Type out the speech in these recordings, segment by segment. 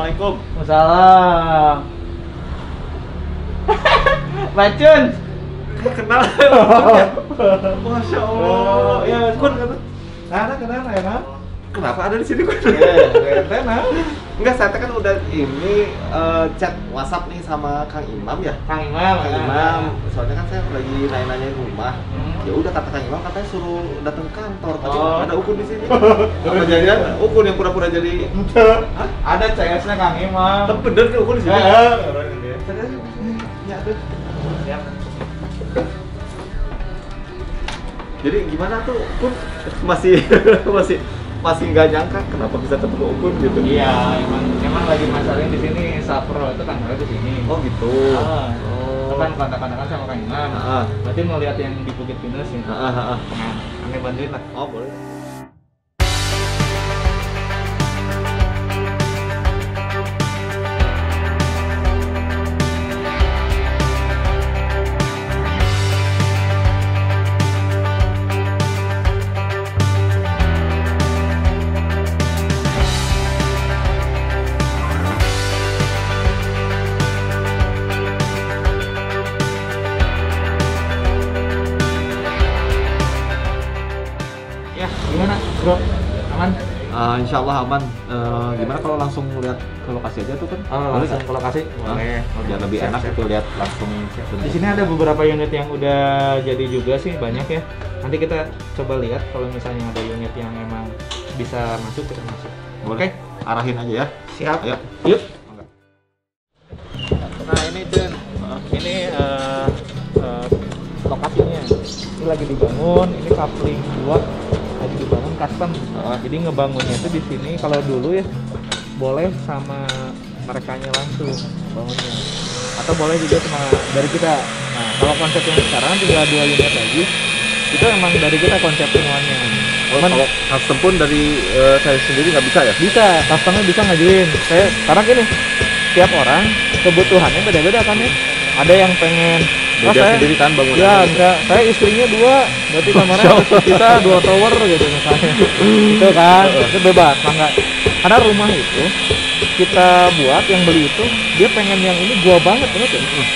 Assalamualaikum. Waalaikumsalam. Bacun. Kenal. Masya Allah. Ya, Kun. Kenapa ya, Kenapa ada di sini, Kun? Kenapa? Enggak, saya kan udah ini chat WhatsApp nih sama Kang Imam ya. Kang Imam. Kang Imam. Soalnya kan saya lagi nanya-nanyain rumah. Ya udah kata Kang Imam katanya suruh datang ke kantor. Tapi ada Ukun di sini. Apa jadian Ukun yang pura-pura jadi? Hah? Ada CS-nya Kang Imam. Tapi bener kan Ukun di sini? Ya, tuh. Siap. Jadi gimana tuh Ukun masih nggak nyangka kenapa bisa ketemu Ukun gitu? Iya, emang lagi masalahnya di sini Sapro itu kan di sini. Oh gitu. Itu kan kontak-kontakan sama Kang Imam. Berarti mau lihat yang di Bukit Pinus ya. Nah, kami bantuin lah. Oh boleh. Gimana, Bro? Aman? Insya Allah aman. Gimana kalau langsung lihat ke lokasi aja tuh kan? Langsung ke lokasi? Boleh. Biar lebih enak gitu lihat langsung. Di sini ada beberapa unit yang udah jadi juga sih, banyak ya. Nanti kita coba lihat kalau misalnya ada unit yang emang bisa masuk, kita masuk. Oke, arahin aja ya. Siap. Ayo. Yuk. Nah ini Jun, ini lokasinya. Ini lagi dibangun, ini coupling 2 lagi dibangun custom. Jadi ngebangunnya itu di sini kalau dulu ya boleh sama merekanya langsung bangunnya, atau boleh juga sama dari kita. Nah kalau konsep yang sekarang tinggal 2 unit lagi, itu emang dari kita konsep semuanya. Kalau custom pun dari saya sendiri nggak bisa ya? Bisa, customnya bisa ngajuin. Karena gini, tiap orang kebutuhannya beda-beda kan ya. Ada yang pengen beda sendiri kan bangunannya. Ya, enggak. Saya istrinya 2, berarti kamarnya kita 2 tower gitu misalnya. Itu kan, itu bebas, enggak. Karena rumah itu kita buat, yang beli itu dia pengen yang ini gua banget ya.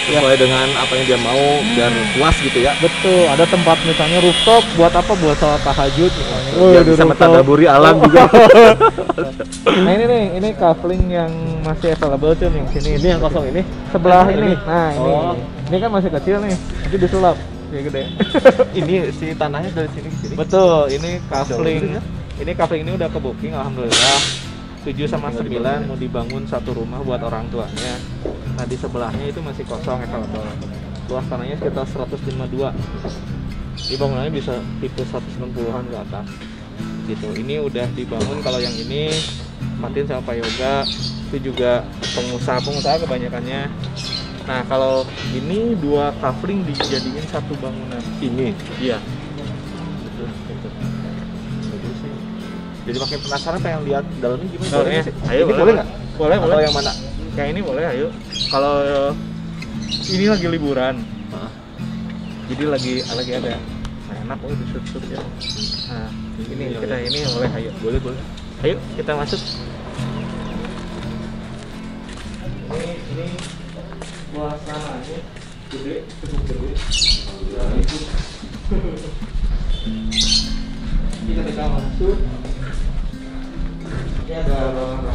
Sesuai dengan apa yang dia mau dan puas gitu ya. Betul, ada tempat misalnya rooftop buat apa? Buat sholat tahajud misalnya. Biar bisa mentadaburi alam juga. Nah ini nih, ini coupling yang masih available tuh yang sini. Ini yang kosong ini? Sebelah ini. Nah ini. Ini kan masih kecil nih, nanti disulap. Ya gede. Ini si tanahnya dari sini ke sini. Betul, ini coupling. Ini coupling ini udah ke booking alhamdulillah. 7 sama 9 mau dibangun satu rumah buat orang tuanya. Nah di sebelahnya itu masih kosong available. Luas tanahnya sekitar 152. Di bangunannya bisa tipe 160-an ke atas. Gitu. Ini udah dibangun. Kalau yang ini Martin sama Pak Yoga itu juga pengusaha kebanyakannya. Nah kalau ini 2 coupling dijadiin satu bangunan. Ini? Iya. Jadi makin penasaran pengen lihat dalamnya gimana? Dalamnya sih. Ayo, ini boleh nggak? Boleh. Atau yang mana? Kayak ini boleh, ayo. Kalau ini lagi liburan, jadi lagi ada. Nah, enak kok di shoot ya. Nah, ini kita ini boleh, ayo. Boleh. Ayo kita masuk. Ini suasananya gede, cukup gede. Ini ketika masuk. Ini ada ruangan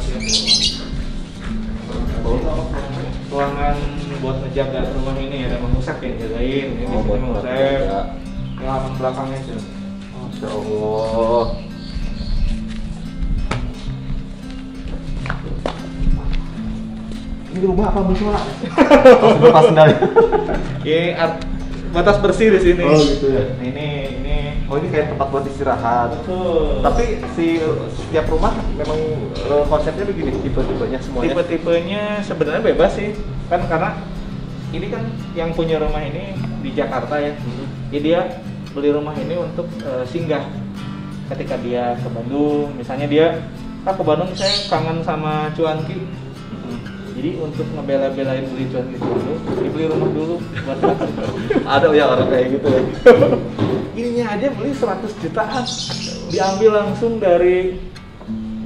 ruangan buat menjaga rumah ini, ada mengusap yang jagain. Ini buat mengusap. Halaman belakangnya tuh. Masya Allah. Ini rumah apa musola? Oh, pas sendal. Ini batas bersih di sini. Oh gitu ya. Nah, ini Oh ini kayak tempat buat istirahat. betul. Tapi setiap rumah memang konsepnya begini, tipe-tipenya semuanya. Tipe-tipenya sebenarnya bebas sih, kan karena ini kan yang punya rumah ini di Jakarta ya. Jadi dia beli rumah ini untuk singgah ketika dia ke Bandung. Misalnya dia ke Bandung, saya kangen sama cuanki. Jadi untuk ngebela-belain beli cuanki dulu, dibeli rumah dulu buat Ada ya orang kayak gitu ya. Ininya aja beli 100 jutaan, diambil langsung dari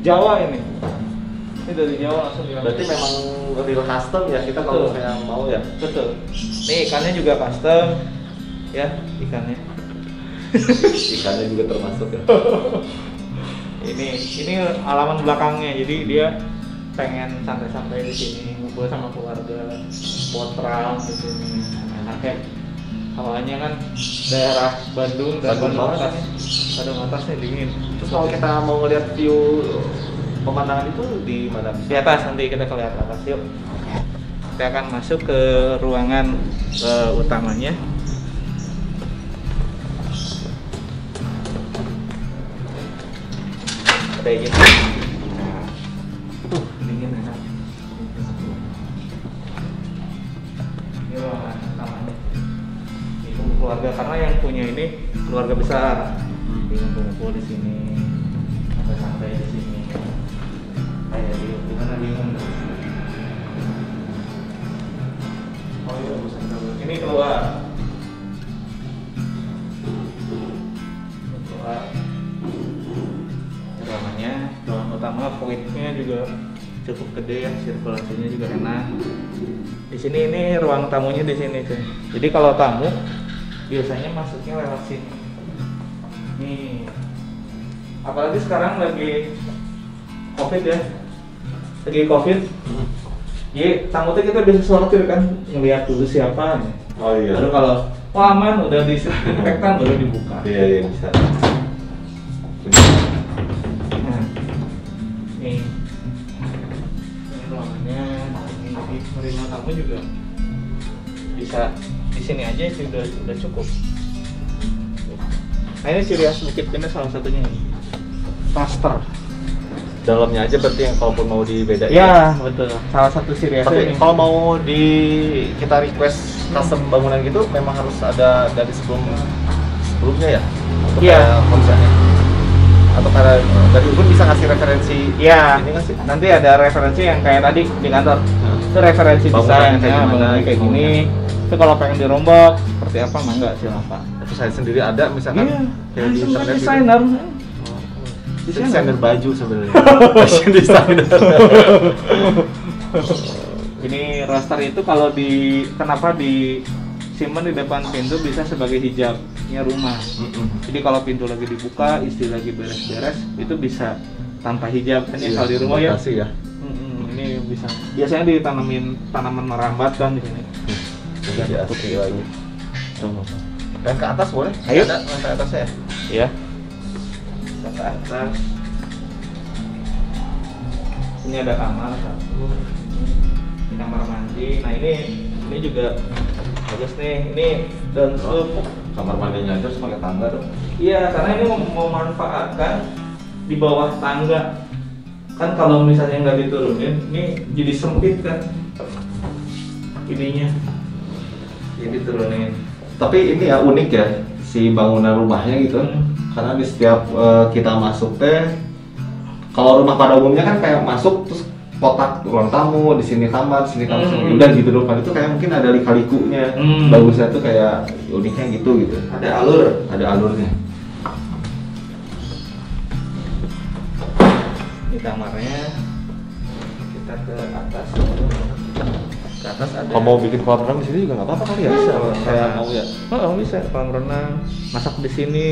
Jawa ini. Ini dari Jawa langsung diambil. Berarti memang real custom ya kita kalau Betul. misalnya mau ya. Betul. Nih ikannya juga custom, ya ikannya. Ikannya juga termasuk ya. Ini halaman belakangnya, jadi dia pengen santai-santai di sini, ngumpul sama keluarga, potral di sini. Enaknya hawanya kan daerah Bandung dan Bandung Bandung banget. atas, Bandung atasnya dingin. Terus kalau kita mau ngeliat view pemandangan itu di mana Di bisa? atas nanti kita lihat atas yuk. Kita akan masuk ke ruangan utamanya. Ada izin. Dingin enak. Ini ruangan utamanya. Ini keluarga karena yang punya ini keluarga besar. Kumpul di sini, santai di sini. Kayak di mana bingung. Oh iya, bukan dulu. Ini keluar. Keluar. Ruangannya, ruangan utama poinnya juga cukup gede ya, sirkulasinya juga enak. Di sini ini ruang tamunya di sini sih. Jadi kalau tamu biasanya masuknya lewat sini. Nih, apalagi sekarang lagi COVID ya, lagi COVID. Jadi tamu tuh kita bisa sortir kan, ngeliat dulu siapa nih. Oh iya. Baru kalau aman udah disinfektan baru dibuka. Iya bisa. Nah, nih ruangannya, ini jadi menerima tamu juga bisa di sini aja sih udah cukup. Nah ini ciri khas Bukit Pindah salah satunya ini, master. Dalamnya aja berarti yang kalaupun mau dibedain. Ya betul, salah satu ciri khasnya Tapi ini. kalau mau kita request custom bangunan gitu memang harus ada dari sebelumnya ya? Untuk Iya. kayak konsepnya? Atau karena dari Ubun bisa ngasih referensi Iya, ini nggak sih? nanti ada referensi yang kayak tadi di kantor. Itu referensi Bangunannya desain, kayak ya, gimana, bangunannya kayak gitu. gini. Itu kalau pengen dirombak seperti apa mah enggak silakan. Terus saya sendiri ada misalkan Iya, kayak di langsung internet gitu. desainer. Itu desainer baju sebenarnya. Fashion designer. Ini roster itu kalau kenapa di simpen di depan pintu bisa sebagai hijabnya rumah. Jadi kalau pintu lagi dibuka, istri lagi beres-beres, itu bisa tanpa hijab kan ya kalau di rumah ya. Batasi ya. Ini bisa. Biasanya ditanamin tanaman merambat kan di sini. Iya, Putih asli lagi. Dan ke atas boleh? Ayo. Ada lantai atasnya ya? Ya. Ke atas. Ini ada kamar satu. Ini kamar mandi. Nah ini juga bagus nih. Ini downslope. Kamar mandinya aja harus pakai tangga dong. Iya, karena ini memanfaatkan di bawah tangga. Kan kalau misalnya nggak diturunin, ini jadi sempit kan. Ininya. Jadi diturunin. Tapi ini ya unik ya si bangunan rumahnya gitu. Karena di setiap kita masuk teh, kalau rumah pada umumnya kan kayak masuk terus kotak ruang tamu, di sini kamar, di sini kamar, udah gitu doang. Itu kayak mungkin ada lika-likunya. Bagusnya tuh kayak uniknya gitu. Ada alur. Ada alurnya. Ini kamarnya. Kita ke atas. Ke atas ada. Kalau mau bikin kolam renang di sini juga nggak apa-apa kali ya? Bisa, Kalau saya mau ya. Oh, bisa kolam renang. Masak di sini.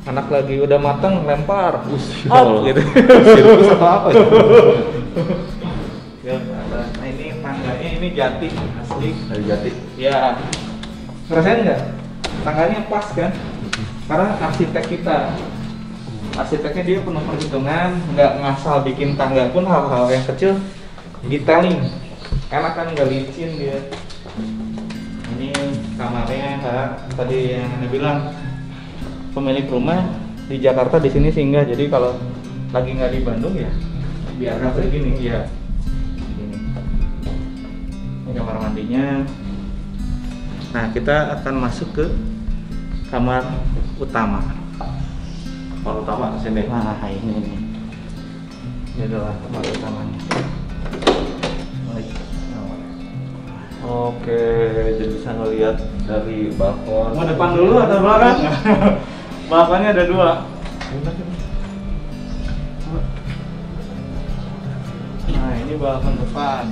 Anak lagi udah matang lempar. Oh, Gitu. Sirkus atau apa ya? Ya, nah ini tangganya ini jati asli. Dari Jati. Ya. Ngerasain nggak? Tangganya pas kan? Karena arsitek kita. Arsiteknya dia penuh perhitungan, nggak ngasal bikin tangga pun hal-hal yang kecil detailing. Enak kan nggak licin dia. Ini kamarnya Kak. Tadi yang Anda bilang pemilik rumah di Jakarta di sini singgah. Jadi kalau lagi nggak di Bandung ya biarkan kayak gini ya. Ini kamar mandinya. Nah, kita akan masuk ke kamar utama. Kamar utama ke sini. Nah, ini. Ini adalah kamar utamanya. Oke, jadi bisa ngelihat dari balkon. Mau depan dulu atau belakang? Balkonnya ada dua. Nah, ini balkon depan.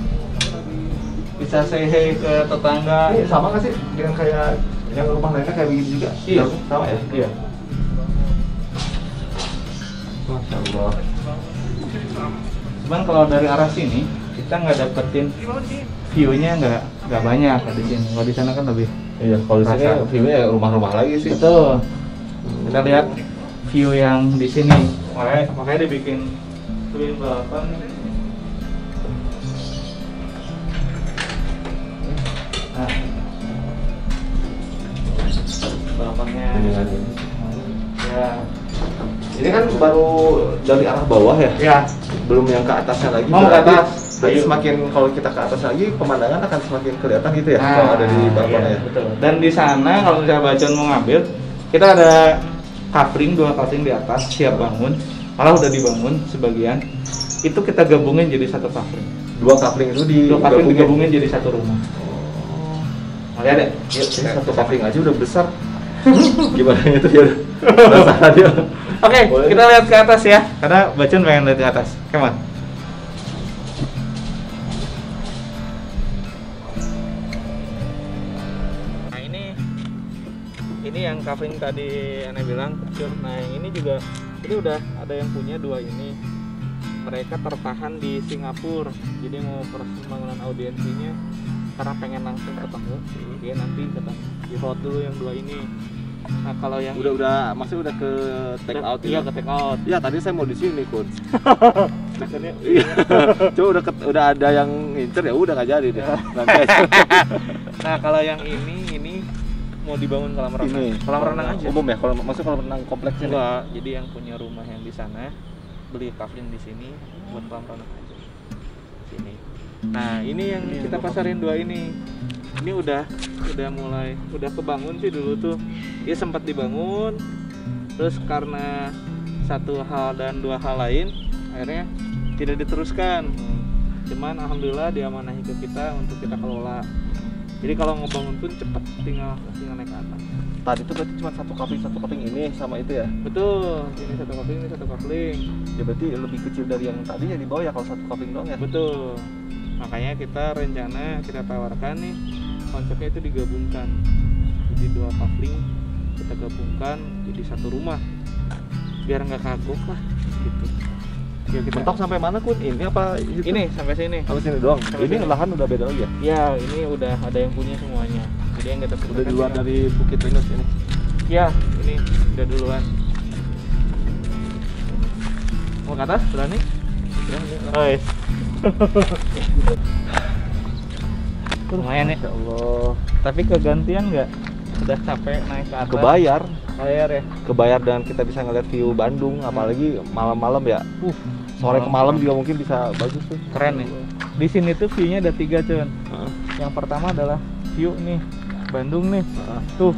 Bisa say hey ke tetangga. Ini sama nggak sih dengan kayak yang rumah lainnya kayak begini juga? Iya. Sama ya? Iya. Masya Allah. Cuman kalau dari arah sini kita nggak dapetin view-nya nggak banyak di sini. Kalau di sana kan lebih. Iya, kalau di sini Rasa. view-nya rumah-rumah lagi sih. Betul. Kita lihat view yang di sini. Makanya dibikin twin balkon. Nah, balkonnya. Ya. Ini kan baru dari arah bawah ya? Ya. Belum yang ke atasnya lagi. Mau ke Berarti- atas. Berarti Ayo. semakin kalau kita ke atas lagi pemandangan akan semakin kelihatan gitu ya kalau ada di balkonnya iya, ya. betul. Dan di sana kalau misalnya Bacon mau ngambil, kita ada covering, 2 covering di atas siap bangun. Malah udah dibangun sebagian. Itu kita gabungin jadi 1 covering. 2 covering itu 2 covering digabungin jadi 1 rumah. Mau lihat deh? Yuk, Ini 1 covering aja udah besar. Gimana itu ya? Penasaran dia. Oke, Boleh. kita lihat ke atas ya. Karena Bacon pengen lihat ke atas. Come on. Nah ini yang covering tadi Ane bilang. Nah yang ini juga, ini udah ada yang punya 2 ini. Mereka tertahan di Singapura. Jadi mau proses pembangunan audiensinya karena pengen langsung ketemu. Dia nanti ketemu di hold dulu yang 2 ini. Nah kalau yang Maksudnya udah ke take out iya ke take out. Ya tadi saya mau di sini Kun. Maksudnya Iya. Cuma udah ada yang ngincer ya udah nggak jadi deh. Nanti aja. Nah kalau yang ini mau dibangun kolam renang. Ini Kolam renang aja. Umum ya, kalau maksudnya kolam renang kompleks ini. Enggak, jadi yang punya rumah yang di sana beli covering di sini buat kolam renang aja. Sini. Nah ini yang kita pasarin 2 ini. Ini udah kebangun sih dulu tuh. Dia sempat dibangun, terus karena 1 hal dan 2 hal lain akhirnya tidak diteruskan. Cuman alhamdulillah diamanahi ke kita untuk kita kelola. Jadi kalau ngebangun pun cepet, tinggal naik ke atas. Tadi tuh berarti cuma 1 covering ini sama itu ya. Betul, ini 1 covering, ini 1 covering. Ya berarti lebih kecil dari yang tadi ya di bawah ya kalau 1 covering doang ya. Betul. Makanya kita tawarkan nih konsepnya itu digabungkan. Jadi 2 covering kita gabungkan jadi 1 rumah. Biar nggak kagok lah gitu. Ya, kita Mentok sampai mana Kun? Ini apa itu? ini sampai sini. Sampai sini doang. Sampai Ini sini. lahan udah beda lagi ya? Ya, ini udah ada yang punya semuanya. Jadi yang kita Udah sebutkan di luar tinggal- dari Bukit Pinus ini. Ya, ini udah duluan. Mau ke atas? Berani? Oh, yes. Lumayan ya. Ya Allah. Tapi kegantian nggak? Udah capek naik ke atas. Kebayar. Bayar ya. Kebayar dan kita bisa ngeliat view Bandung, apalagi malam-malam ya. Sore ke malam juga mungkin bisa bagus tuh. Keren nih. Di sini tuh view-nya ada 3, Con. Heeh. Yang pertama adalah view nih Bandung nih. Heeh. Tuh.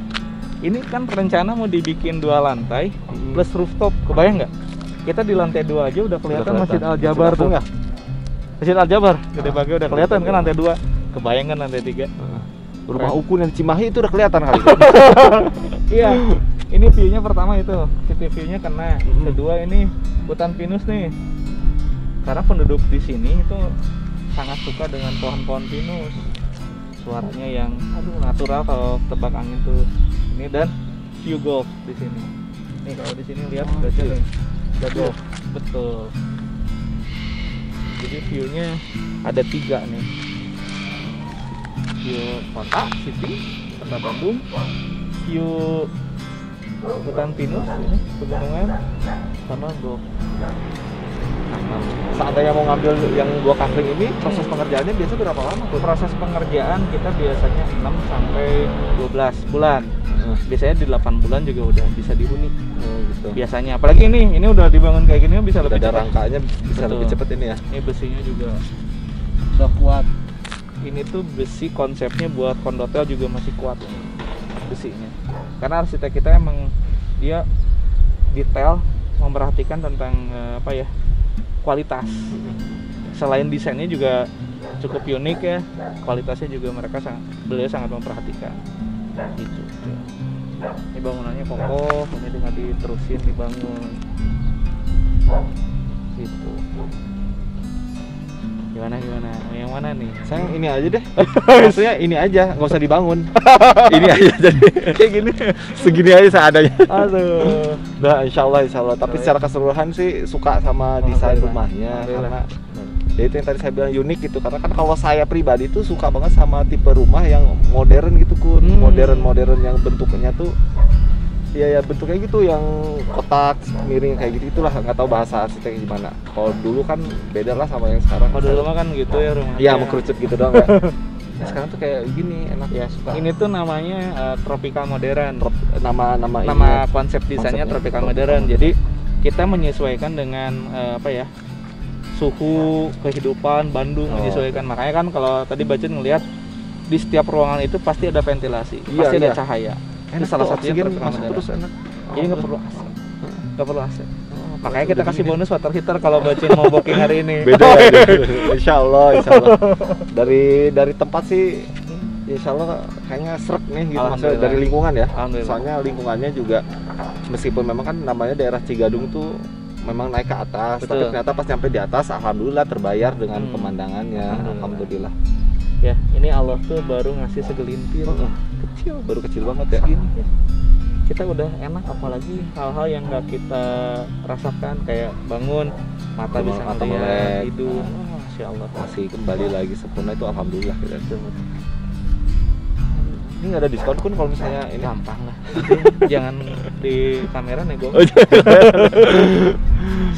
Ini kan rencana mau dibikin 2 lantai plus rooftop. Kebayang nggak? Kita di lantai 2 aja udah kelihatan Masjid Al Jabar tuh. Ya? Masjid Al Jabar, gede banget udah kelihatan kan lantai 2. Kebayang kan lantai 3? Rumah Ukun yang di Cimahi itu udah kelihatan kali. Iya. Ini view-nya pertama itu, city view-nya kena. Kedua ini hutan pinus nih. Karena penduduk di sini itu sangat suka dengan pohon-pohon pinus. Suaranya yang natural kalau tebak angin tuh. Ini dan view golf di sini. Nih kalau di sini lihat udah nih. Udah golf. Betul. Jadi view-nya ada 3 nih. View kota, city, kota Bandung. View hutan pinus ini, pegunungan, sama golf. Seandainya mau ngambil yang 2 covering ini, proses pengerjaannya biasa berapa lama tuh? Proses pengerjaan kita biasanya 6 sampai 12 bulan. Biasanya di 8 bulan juga udah bisa dihuni. Gitu. Biasanya. Apalagi ini udah dibangun kayak gini bisa Udah lebih ada cepat. rangkanya bisa Betul. lebih cepet ini ya. Ini besinya juga udah kuat. Ini tuh besi konsepnya buat kondotel juga masih kuat besinya. Karena arsitek kita emang dia detail memperhatikan tentang kualitas. Selain desainnya juga cukup unik ya, kualitasnya juga beliau sangat memperhatikan. Gitu. Ini bangunannya kokoh, ini tinggal diterusin dibangun. Gitu. Gimana? Yang mana nih? Sayang ini aja deh. Maksudnya ini aja, nggak usah dibangun. Ini aja jadi Kayak gini. segini aja seadanya. Aduh. Nah, insya Allah. Tapi secara keseluruhan sih suka sama desain rumahnya karena ya itu yang tadi saya bilang unik gitu. Karena kan kalau saya pribadi tuh suka banget sama tipe rumah yang modern gitu Kun. Modern yang bentuknya tuh ya bentuknya gitu yang kotak miring kayak gitu, itulah nggak tahu bahasa arsitek gimana. Kalau dulu kan beda lah sama yang sekarang. Kalau dulu mah kan gitu ya rumahnya. Iya, mengkerucut gitu doang ya. Nah, sekarang tuh kayak gini enak ya, suka. Ini tuh namanya tropical modern. Nama Konsep desainnya tropical modern. Jadi kita menyesuaikan dengan suhu kehidupan Bandung menyesuaikan. Makanya kan kalau tadi Bacun ngelihat di setiap ruangan itu pasti ada ventilasi, pasti ada cahaya. Enak, salah satunya masuk terus enak. Jadi nggak perlu AC. Nggak perlu AC. Makanya kita kasih bonus water heater kalau Bacin mau booking hari ini. Beda. Insya Allah. Dari tempat sih Insya Allah kayaknya srek nih gitu, maksudnya dari lingkungan ya. Soalnya lingkungannya juga meskipun memang kan namanya daerah Cigadung tuh memang naik ke atas. Betul. Tapi ternyata pas nyampe di atas alhamdulillah terbayar dengan pemandangannya. Alhamdulillah. Ya, ini Allah tuh baru ngasih segelintir. Baru kecil banget ya. Segini ya. Kita udah enak, apalagi hal-hal yang nggak kita rasakan kayak bangun mata bisa ngeliat, tidur. Masya Allah. Masih kembali lagi sempurna itu alhamdulillah kita. Ini nggak ada diskon Kun kalau misalnya ini gampang lah. Jangan di kamera nego.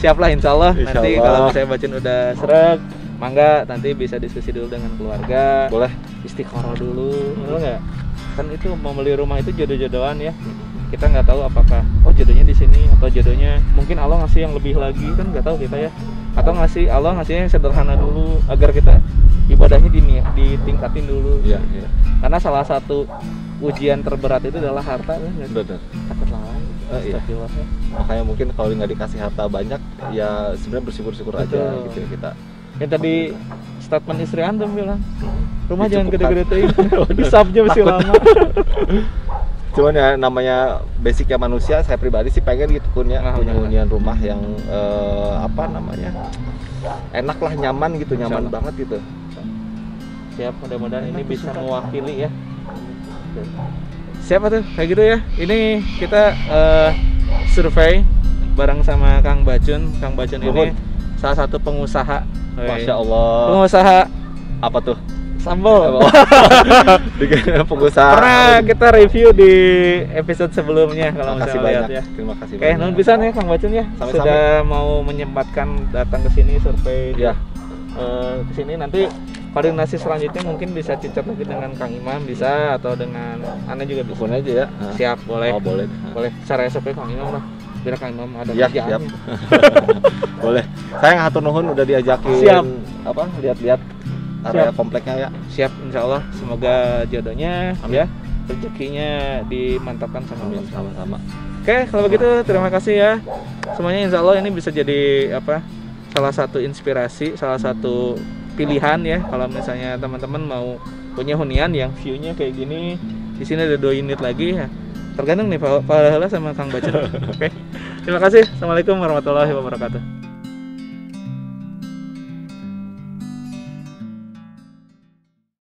Siap lah insya Allah. Nanti kalau misalnya Bacin udah seret, mangga nanti bisa diskusi dulu dengan keluarga. Boleh. Istikharah dulu, betul nggak? Kan itu mau beli rumah itu jodoh-jodohan ya. Kita nggak tahu apakah jodohnya di sini atau jodohnya mungkin Allah ngasih yang lebih lagi, kan nggak tahu kita ya. Atau Allah ngasihnya yang sederhana dulu agar kita ibadahnya ditingkatin dulu. Iya. Karena salah satu ujian terberat itu adalah harta kan. Benar. Takut lawan. Iya. Makanya mungkin kalau nggak dikasih harta banyak ya sebenarnya bersyukur-syukur aja gitu ya kita. Yang tadi statement istri antum bilang rumah jangan gede-gede hisapnya masih lama. Cuman ya namanya basicnya manusia, saya pribadi sih pengen gitu Kun ya, punya hunian rumah yang enak lah, nyaman gitu, nyaman banget gitu. Siap, mudah-mudahan ini bisa mewakili ya. Siapa tuh kayak gitu ya. Ini kita survei bareng sama Kang Bacun. Kang Bacun ini salah satu pengusaha. Masya Allah. Pengusaha apa tuh? Sambal. Pengusaha. Pernah kita review di episode sebelumnya kalau misalnya lihat ya. Terima kasih. Oke, nuhun pisan ya Kang Bacun ya. Sama-sama. Sudah mau menyempatkan datang ke sini survei. Ya. Ke sini nanti koordinasi selanjutnya mungkin bisa cicat lagi dengan Kang Imam bisa atau dengan Anda juga bisa. Telepon aja ya. Siap, boleh. Oh, boleh. Boleh. Cara SOP Kang Imam lah. Biar Kang Imam ada ya, kerjaannya. Boleh. Saya ngatur nuhun udah diajakin siap. Lihat-lihat area kompleknya ya. Siap, insya Allah. Semoga jodohnya ya, rezekinya dimantapkan sama Allah. Sama-sama. Oke, kalau begitu terima kasih ya. Semuanya insya Allah ini bisa jadi salah satu inspirasi, salah satu pilihan ya. Kalau misalnya teman-teman mau punya hunian yang view-nya kayak gini, di sini ada 2 unit lagi ya. Tergantung nih Pak sama Kang Bacun. Oke. Terima kasih. Assalamualaikum warahmatullahi wabarakatuh.